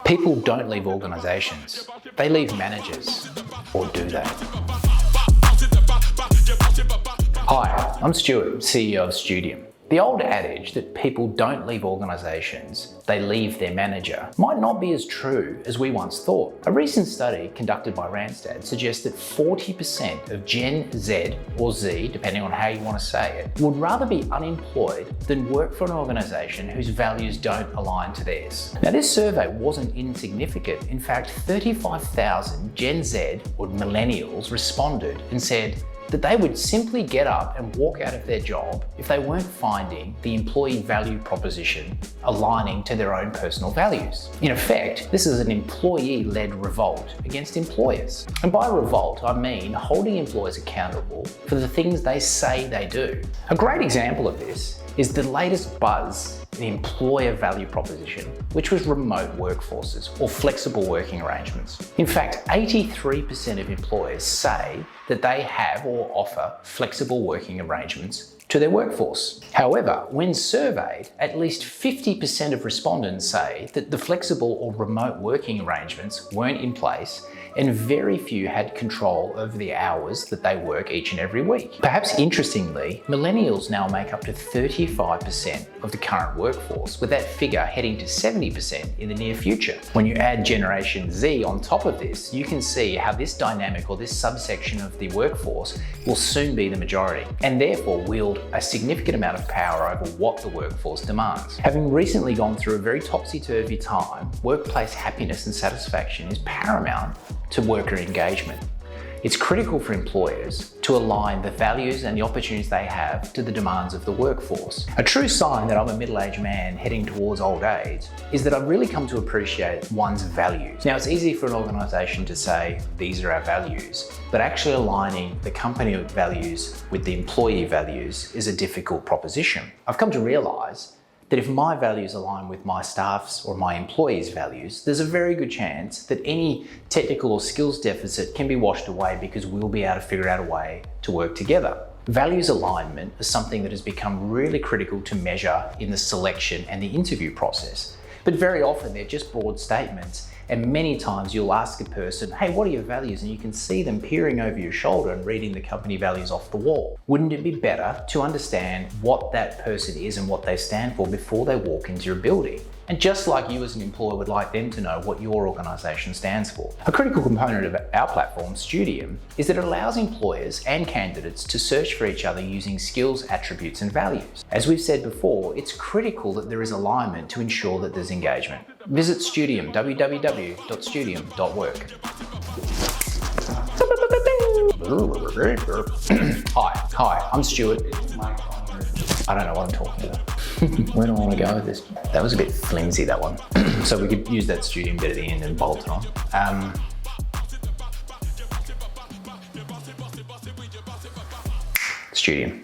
People don't leave organisations, they leave managers, or do they? Hi, I'm Stuart, CEO of Studium. The old adage that people don't leave organisations, they leave their manager, might not be as true as we once thought. A recent study conducted by Randstad suggests that 40% of Gen Z, or Z, depending on how you want to say it, would rather be unemployed than work for an organisation whose values don't align to theirs. Now, this survey wasn't insignificant. In fact, 35,000 Gen Z, or millennials, responded and said that they would simply get up and walk out of their job if they weren't finding the employee value proposition aligning to their own personal values. In effect, this is an employee-led revolt against employers. And by revolt, I mean holding employers accountable for the things they say they do. A great example of this is the latest buzz in employer value proposition, which was remote workforces or flexible working arrangements. In fact, 83% of employers say that they have or offer flexible working arrangements to their workforce. However, when surveyed, at least 50% of respondents say that the flexible or remote working arrangements weren't in place, and very few had control over the hours that they work each and every week. Perhaps interestingly, millennials now make up to 35% of the current workforce, with that figure heading to 70% in the near future. When you add Generation Z on top of this, you can see how this dynamic or this subsection of the workforce will soon be the majority, and therefore wield a significant amount of power over what the workforce demands. Having recently gone through a very topsy-turvy time, workplace happiness and satisfaction is paramount to worker engagement. It's critical for employers to align the values and the opportunities they have to the demands of the workforce. A true sign that I'm a middle-aged man heading towards old age is that I've really come to appreciate one's values. Now, it's easy for an organisation to say, these are our values, but actually aligning the company values with the employee values is a difficult proposition. I've come to realise that if my values align with my staff's or my employees' values, there's a very good chance that any technical or skills deficit can be washed away because we'll be able to figure out a way to work together. Values alignment is something that has become really critical to measure in the selection and the interview process. But very often they're just broad statements, and many times you'll ask a person, hey, what are your values? And you can see them peering over your shoulder and reading the company values off the wall. Wouldn't it be better to understand what that person is and what they stand for before they walk into your building? And just like you as an employer would like them to know what your organisation stands for. A critical component of our platform, Studium, is that it allows employers and candidates to search for each other using skills, attributes and values. As we've said before, it's critical that there is alignment to ensure that there's engagement. Visit Studium, www.studium.work. Hi, I'm Stuart. I don't know what I'm talking about. Where do I want to go with this? That was a bit flimsy, that one. So we could use that Studium bit at the end and bolt it on. Studium.